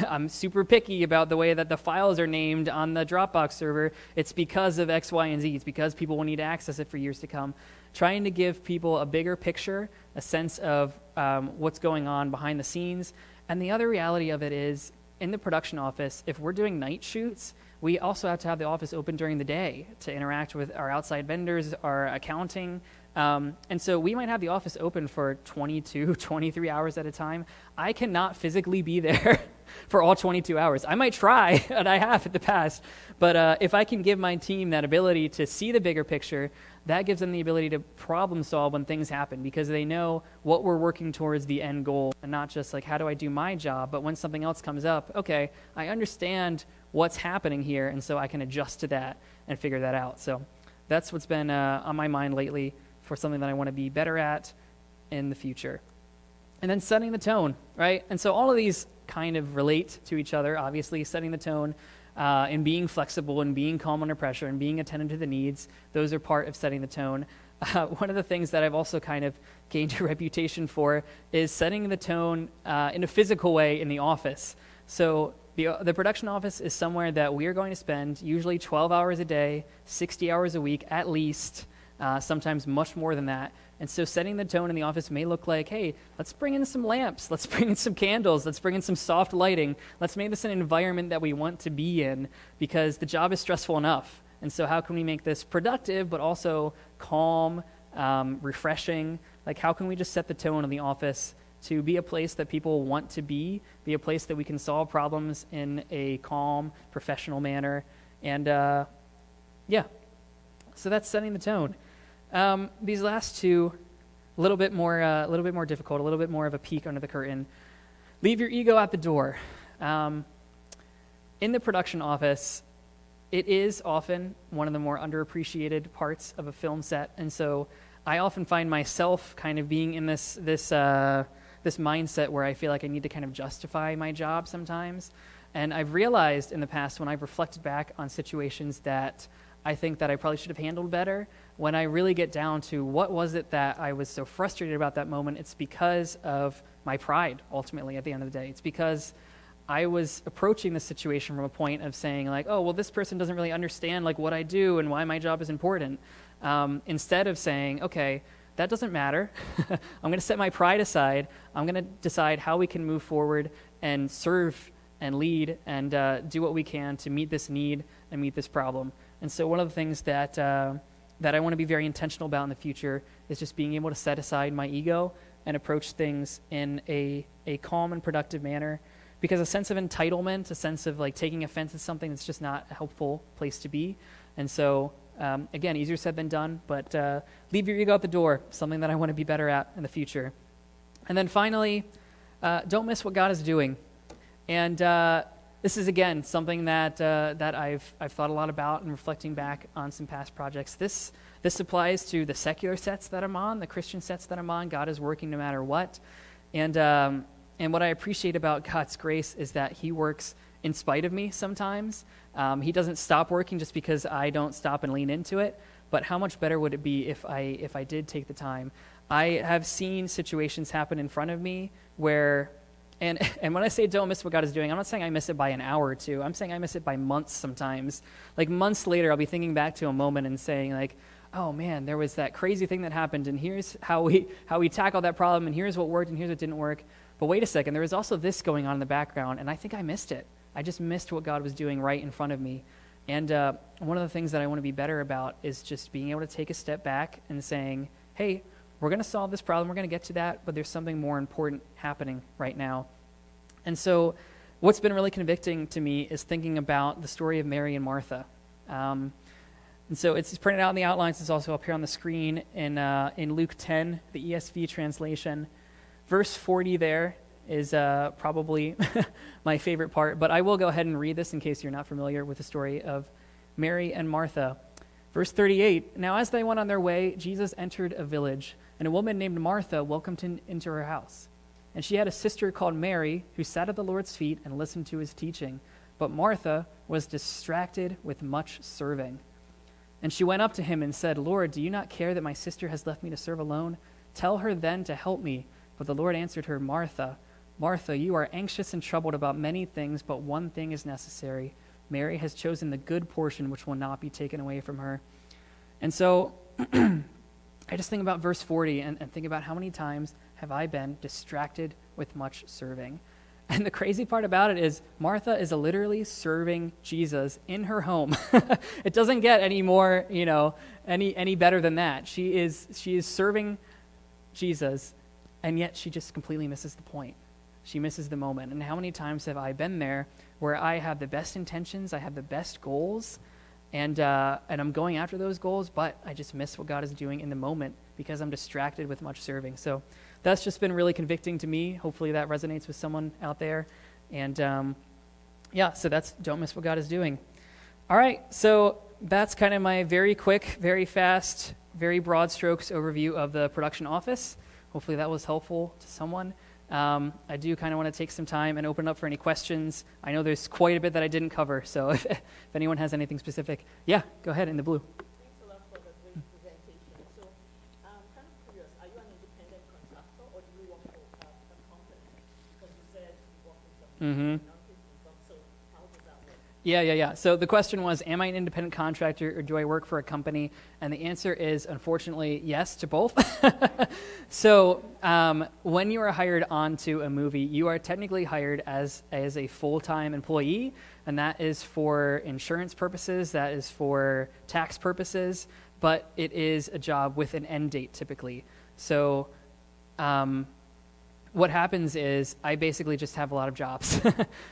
I'm super picky about the way that the files are named on the Dropbox server. It's because of X, Y, and Z. It's because people will need to access it for years to come. Trying to give people a bigger picture, a sense of what's going on behind the scenes. And the other reality of it is, in the production office, if we're doing night shoots, we also have to have the office open during the day to interact with our outside vendors, our accounting. And so we might have the office open for 22, 23 hours at a time. I cannot physically be there for all 22 hours. I might try, and I have in the past. But if I can give my team that ability to see the bigger picture, that gives them the ability to problem solve when things happen because they know what we're working towards the end goal and not just like, how do I do my job? But when something else comes up, okay, I understand what's happening here, and so I can adjust to that and figure that out. So that's what's been on my mind lately for something that I want to be better at in the future. And then setting the tone, right? And so all of these kind of relate to each other, obviously, setting the tone and being flexible and being calm under pressure and being attentive to the needs. Those are part of setting the tone. One of the things that I've also kind of gained a reputation for is setting the tone in a physical way in the office. So the production office is somewhere that we are going to spend usually 12 hours a day, 60 hours a week at least, sometimes much more than that. And so setting the tone in the office may look like, hey, let's bring in some lamps, let's bring in some candles, let's bring in some soft lighting, let's make this an environment that we want to be in because the job is stressful enough. And so how can we make this productive but also calm, refreshing? Like how can we just set the tone in the office to be a place that people want to be a place that we can solve problems in a calm, professional manner. And so that's setting the tone. These last two, a little bit more difficult, a little bit more of a peek under the curtain. Leave your ego at the door. In the production office, it is often one of the more underappreciated parts of a film set, and so I often find myself kind of being in this mindset where I feel like I need to kind of justify my job sometimes. And I've realized in the past when I've reflected back on situations that I think that I probably should have handled better, when I really get down to what was it that I was so frustrated about that moment, it's because of my pride, ultimately, at the end of the day. It's because I was approaching the situation from a point of saying, like, oh, well, this person doesn't really understand, like, what I do and why my job is important, instead of saying, okay, that doesn't matter. I'm going to set my pride aside. I'm going to decide how we can move forward and serve and lead and do what we can to meet this need and meet this problem. And so one of the things that I want to be very intentional about in the future is just being able to set aside my ego and approach things in a calm and productive manner, because a sense of entitlement, a sense of like taking offense at something, that's just not a helpful place to be. And so, again, easier said than done, but leave your ego at the door, something that I want to be better at in the future. And then finally, don't miss what God is doing. And this is, again, something that I've thought a lot about and reflecting back on some past projects. This applies to the secular sets that I'm on, the Christian sets that I'm on. God is working no matter what. And what I appreciate about God's grace is that he works in spite of me sometimes. He doesn't stop working just because I don't stop and lean into it. But how much better would it be if I did take the time? I have seen situations happen in front of me where... And when I say don't miss what God is doing, I'm not saying I miss it by an hour or two. I'm saying I miss it by months sometimes. Like months later, I'll be thinking back to a moment and saying like, oh man, there was that crazy thing that happened, and here's how we tackled that problem, and here's what worked, and here's what didn't work. But wait a second, there was also this going on in the background, and I think I missed it. I just missed what God was doing right in front of me. And one of the things that I want to be better about is just being able to take a step back and saying, hey, we're going to solve this problem, we're going to get to that, but there's something more important happening right now. And so what's been really convicting to me is thinking about the story of Mary and Martha. And so it's printed out in the outlines. It's also up here on the screen in Luke 10, the ESV translation. Verse 40 there is probably my favorite part, but I will go ahead and read this in case you're not familiar with the story of Mary and Martha. Verse 38, now as they went on their way, Jesus entered a village, and a woman named Martha welcomed him into her house. And she had a sister called Mary, who sat at the Lord's feet and listened to his teaching. but Martha was distracted with much serving. And she went up to him and said, Lord, do you not care that my sister has left me to serve alone? Tell her then to help me. But the Lord answered her, Martha, Martha, you are anxious and troubled about many things, but one thing is necessary. Mary has chosen the good portion, which will not be taken away from her. And so I just think about verse 40 and think about how many times have I been distracted with much serving. And the crazy part about it is Martha is literally serving Jesus in her home. It doesn't get any more, any better than that. She is serving Jesus, and yet she just completely misses the point. She misses the moment. And how many times have I been there where I have the best intentions, I have the best goals, and I'm going after those goals, but I just miss what God is doing in the moment because I'm distracted with much serving. So that's just been really convicting to me. Hopefully that resonates with someone out there. And so that's don't miss what God is doing. All right, so that's kind of my very quick, very fast, very broad strokes overview of the production office. Hopefully that was helpful to someone. I do kind of want to take some time and open up for any questions. I know there's quite a bit that I didn't cover, so if anyone has anything specific, go ahead in the blue. Thanks a lot for the great presentation. So I'm kind of curious, are you an independent contractor or do you work for a company? Because you said you work with some so how does that work? Yeah. So the question was, am I an independent contractor or do I work for a company? And the answer is, unfortunately, yes to both. So when you are hired onto a movie, you are technically hired as a full-time employee, and that is for insurance purposes, that is for tax purposes, but it is a job with an end date typically. So what happens is I basically just have a lot of jobs.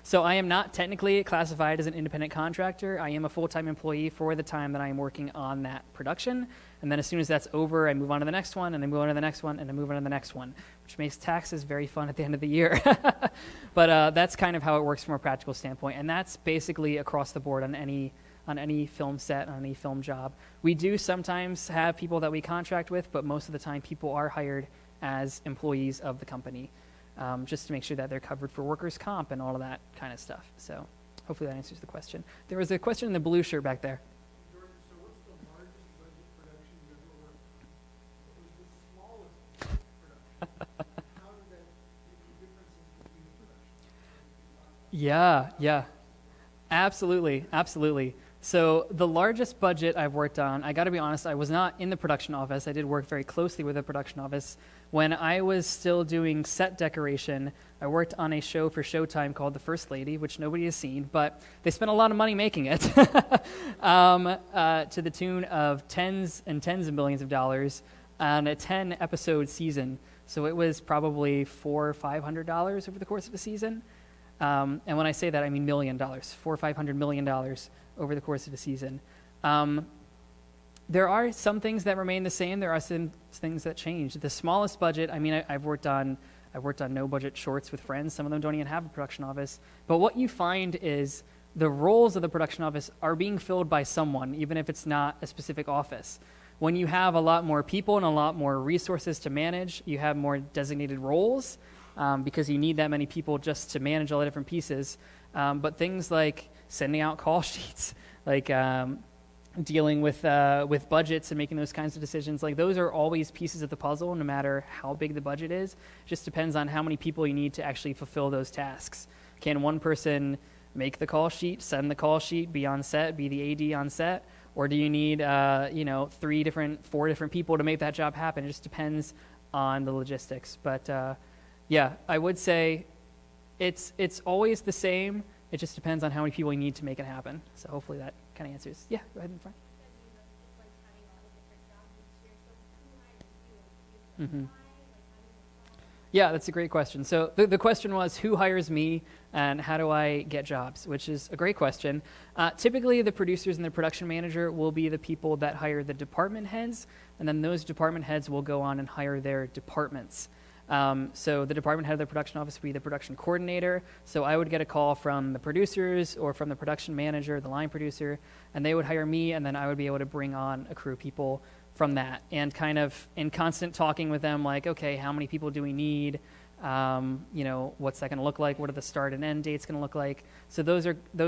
So I am not technically classified as an independent contractor. I am a full-time employee for the time that I am working on that production. And then as soon as that's over, I move on to the next one, and I move on to the next one, and I move on to the next one, which makes taxes very fun at the end of the year. But that's kind of how it works from a practical standpoint. And that's basically across the board on any film set, on any film job. We do sometimes have people that we contract with, but most of the time people are hired as employees of the company, just to make sure that they're covered for workers' comp and all of that kind of stuff. So hopefully that answers the question. There was a question in the blue shirt back there. Jordan, so what's the largest budget production you ever worked on? What was the smallest budget production? How did that make the differences between the productions? Yeah. Absolutely. So the largest budget I've worked on, I got to be honest, I was not in the production office. I did work very closely with the production office. When I was still doing set decoration, I worked on a show for Showtime called The First Lady, which nobody has seen, but they spent a lot of money making it to the tune of tens and tens of millions of dollars on a 10-episode season. So it was probably $400 or $500 over the course of a season. And when I say that, I mean $1 million, $400 or $500 million over the course of a season. There are some things that remain the same. There are some things that change. The smallest budget, I've worked on no-budget shorts with friends. Some of them don't even have a production office. But what you find is the roles of the production office are being filled by someone, even if it's not a specific office. When you have a lot more people and a lot more resources to manage, you have more designated roles because you need that many people just to manage all the different pieces. But things like sending out call sheets, like dealing with budgets and making those kinds of decisions, like those are always pieces of the puzzle, no matter how big the budget is. It just depends on how many people you need to actually fulfill those tasks. Can one person make the call sheet, send the call sheet, be on set, be the AD on set, or do you need 4 different people to make that job happen? It just depends on the logistics. But I would say it's always the same. It just depends on how many people you need to make it happen. So hopefully that kind of answers. Yeah, go ahead and find. Mm-hmm. Yeah, that's a great question. So the question was, who hires me and how do I get jobs, which is a great question. Typically, the producers and the production manager will be the people that hire the department heads, and then those department heads will go on and hire their departments. So the department head of the production office would be the production coordinator. So I would get a call from the producers or from the production manager, the line producer, and they would hire me, and then I would be able to bring on a crew of people from that. And kind of in constant talking with them, like, okay, how many people do we need? What's that going to look like? What are the start and end dates going to look like? So those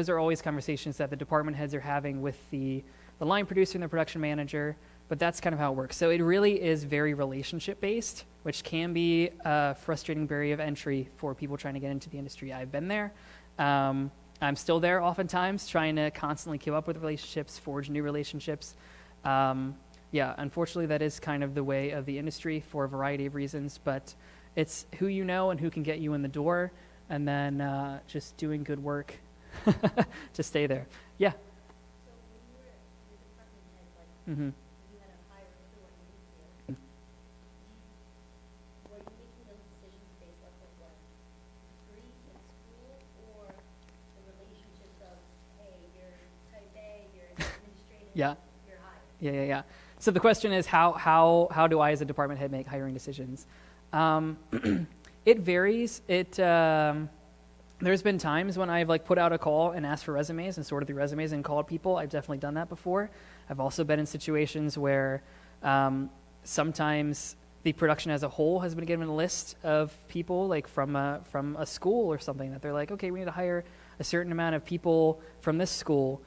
are always conversations that the department heads are having with the line producer and the production manager. But that's kind of how it works. So it really is very relationship based, which can be a frustrating barrier of entry for people trying to get into the industry. I've been there. I'm still there oftentimes, trying to constantly keep up with relationships, forge new relationships. Unfortunately, that is kind of the way of the industry for a variety of reasons, but it's who you know and who can get you in the door, and then just doing good work to stay there. Yeah. So when you were the department head, like Mm-hmm. you had to hire everyone you need to, were you making those decisions based off of like degrees in school or the relationships of, hey, you're type A, you're administrative, Yeah. you're hired? Yeah. So the question is, how do I as a department head make hiring decisions? It varies. There's been times when I've put out a call and asked for resumes and sorted through resumes and called people. I've definitely done that before. I've also been in situations where sometimes the production as a whole has been given a list of people from a school or something that they're like, okay, we need to hire a certain amount of people from this school.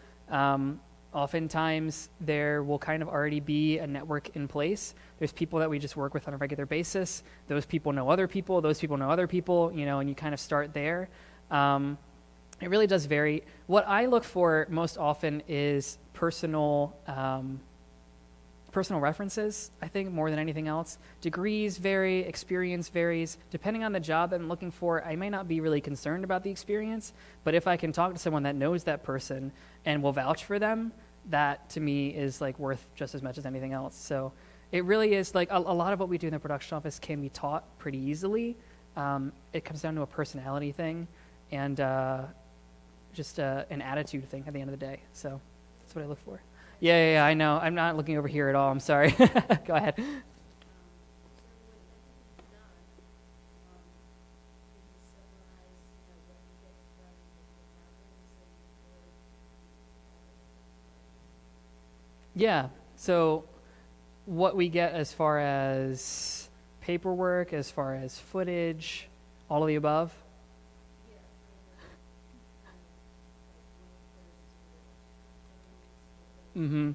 Oftentimes there will kind of already be a network in place. There's people that we just work with on a regular basis. Those people know other people. Those people know other people, and you kind of start there. It really does vary. What I look for most often is personal references, I think, more than anything else. Degrees vary, experience varies. Depending on the job that I'm looking for, I may not be really concerned about the experience, but if I can talk to someone that knows that person and will vouch for them, that to me is worth just as much as anything else. So it really is a lot of what we do in the production office can be taught pretty easily. It comes down to a personality thing and just an attitude thing at the end of the day. So that's what I look for. Yeah, I know. I'm not looking over here at all. I'm sorry. Go ahead. Yeah. So what we get as far as paperwork, as far as footage, all of the above. Mm-hmm.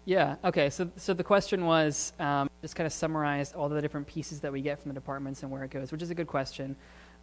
Yeah. Okay. So the question was just kind of summarized all the different pieces that we get from the departments and where it goes, which is a good question.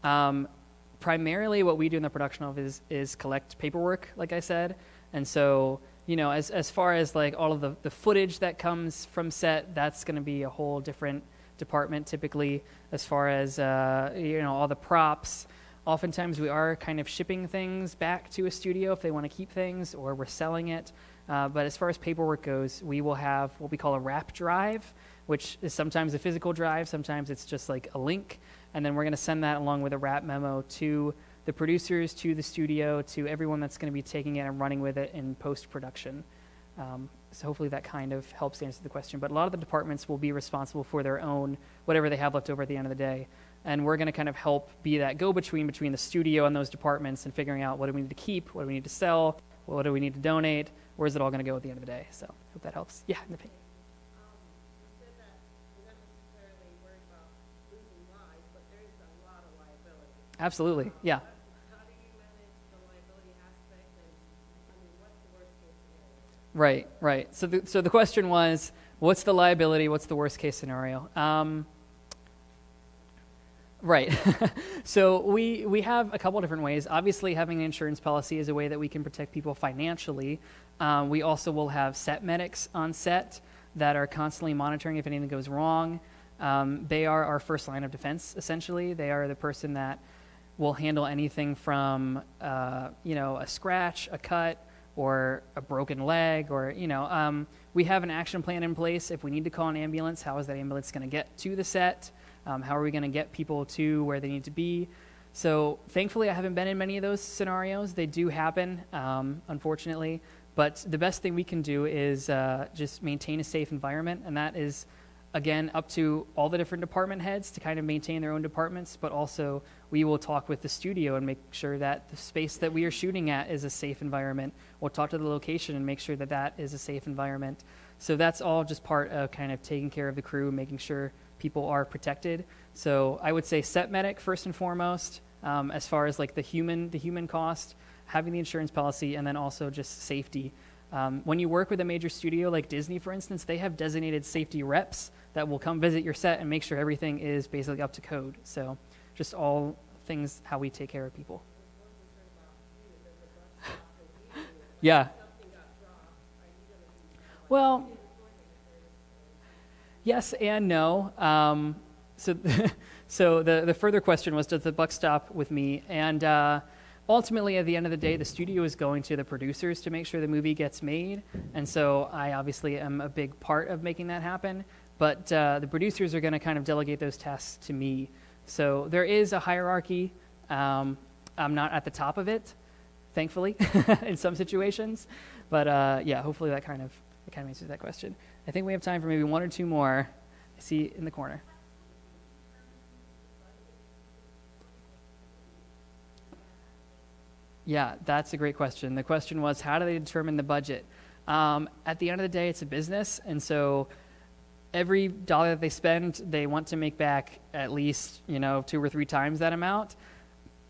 Primarily, what we do in the production office is collect paperwork, like I said, and so as far as all of the footage that comes from set, that's going to be a whole different department typically. As far as all the props. Oftentimes we are kind of shipping things back to a studio if they want to keep things, or we're selling it. But as far as paperwork goes, we will have what we call a wrap drive, which is sometimes a physical drive, sometimes it's just a link, and then we're going to send that along with a wrap memo to the producers, to the studio, to everyone that's going to be taking it and running with it in post-production. So hopefully that kind of helps answer the question. But a lot of the departments will be responsible for their own, whatever they have left over at the end of the day. And we're going to kind of help be that go-between between the studio and those departments and figuring out what do we need to keep, what do we need to sell, what do we need to donate, where's it all going to go at the end of the day. So hope that helps. Yeah. You said that you're not necessarily worried about losing lives, but there is a lot of liability. Absolutely. Yeah. How do you manage the liability aspect, and what's the worst case scenario? Right. So the question was, what's the liability? What's the worst case scenario? Right. So we have a couple different ways. Obviously, having an insurance policy is a way that we can protect people financially. We also will have set medics on set that are constantly monitoring if anything goes wrong. They are our first line of defense, essentially. They are the person that will handle anything from, a scratch, a cut, or a broken leg, or, we have an action plan in place. If we need to call an ambulance, how is that ambulance going to get to the set? How are we going to get people to where they need to be? So thankfully, I haven't been in many of those scenarios. They do happen, unfortunately. But the best thing we can do is just maintain a safe environment, and that is again, up to all the different department heads to kind of maintain their own departments, but also we will talk with the studio and make sure that the space that we are shooting at is a safe environment. We'll talk to the location and make sure that that is a safe environment. So that's all just part of kind of taking care of the crew, making sure people are protected. So I would say set medic first and foremost, as far as like the human cost, having the insurance policy, and then also just safety. When you work with a major studio like Disney, for instance, they have designated safety reps that will come visit your set and make sure everything is basically up to code. So just all things how we take care of people. Yeah. Well, yes and no. So the further question was, does the buck stop with me? And ultimately, at the end of the day, the studio is going to the producers to make sure the movie gets made. And so I obviously am a big part of making that happen. But the producers are going to kind of delegate those tasks to me. So there is a hierarchy. I'm not at the top of it, thankfully, in some situations. But yeah, hopefully that kind of answers that question. I think we have time for maybe one or two more. I see in the corner. Yeah, that's a great question. The question was, how do they determine the budget? At the end of the day, it's a business, and so every dollar that they spend, they want to make back at least 2 or 3 times that amount.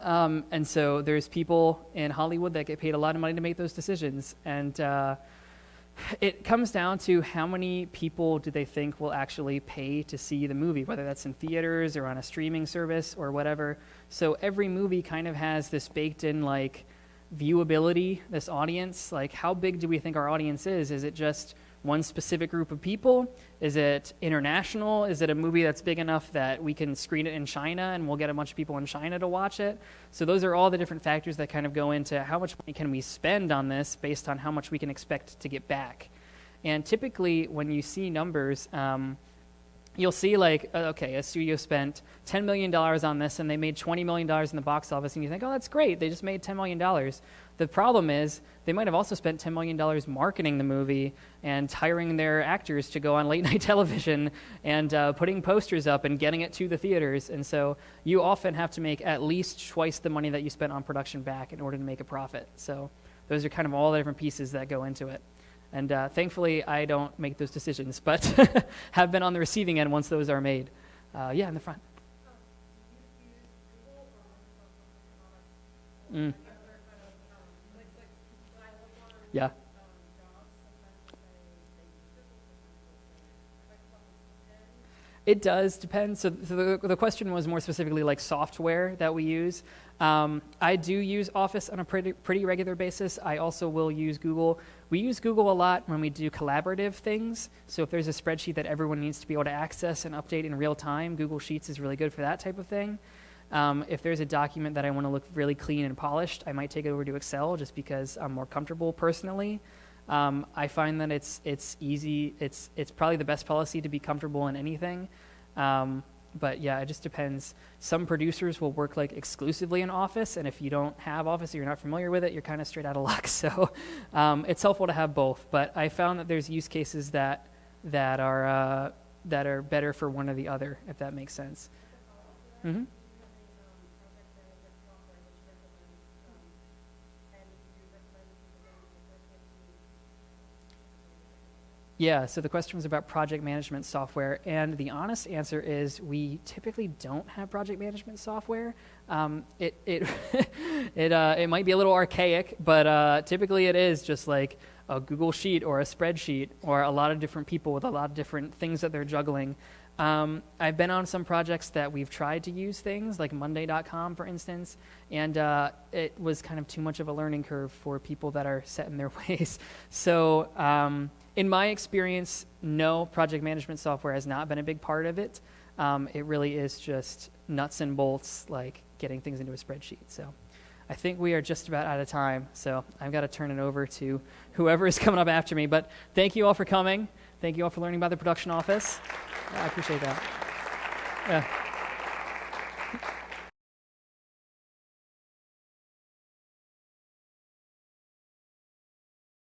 And so there's people in Hollywood that get paid a lot of money to make those decisions, and it comes down to how many people do they think will actually pay to see the movie, whether that's in theaters or on a streaming service or whatever. So every movie kind of has this baked in like viewability, this audience. Like, how big do we think our audience is? Is it just one specific group of people? Is it international? Is it a movie that's big enough that we can screen it in China and we'll get a bunch of people in China to watch it? So those are all the different factors that kind of go into how much money can we spend on this based on how much we can expect to get back. And typically when you see numbers, you'll see like, okay, a studio spent $10 million on this and they made $20 million in the box office, and you think, oh, that's great, they just made $10 million. The problem is they might have also spent $10 million marketing the movie and hiring their actors to go on late night television and putting posters up and getting it to the theaters. And so you often have to make at least twice the money that you spent on production back in order to make a profit. So those are kind of all the different pieces that go into it. And thankfully, I don't make those decisions, but have been on the receiving end once those are made. Yeah, in the front. Yeah. It does depend. So the question was more specifically like software that we use. I do use Office on a pretty regular basis. I also will use Google. We use Google a lot when we do collaborative things. So if there's a spreadsheet that everyone needs to be able to access and update in real time, Google Sheets is really good for that type of thing. If there's a document that I want to look really clean and polished, I might take it over to Excel just because I'm more comfortable personally. I find that it's easy. It's probably the best policy to be comfortable in anything. But yeah, it just depends. Some producers will work like exclusively in Office, and if you don't have Office or you're not familiar with it, you're kind of straight out of luck. So it's helpful to have both. But I found that there's use cases that are better for one or the other, if that makes sense. Mm-hmm. Yeah, so the question was about project management software, and the honest answer is we typically don't have project management software. It might be a little archaic, but typically it is just like a Google Sheet or a spreadsheet or a lot of different people with a lot of different things that they're juggling. I've been on some projects that we've tried to use things like Monday.com, for instance, and it was kind of too much of a learning curve for people that are set in their ways. So in my experience, no, project management software has not been a big part of it. It really is just nuts and bolts, like getting things into a spreadsheet. So I think we are just about out of time, so I've got to turn it over to whoever is coming up after me. But thank you all for coming. Thank you all for learning about the production office. I appreciate that. Yeah.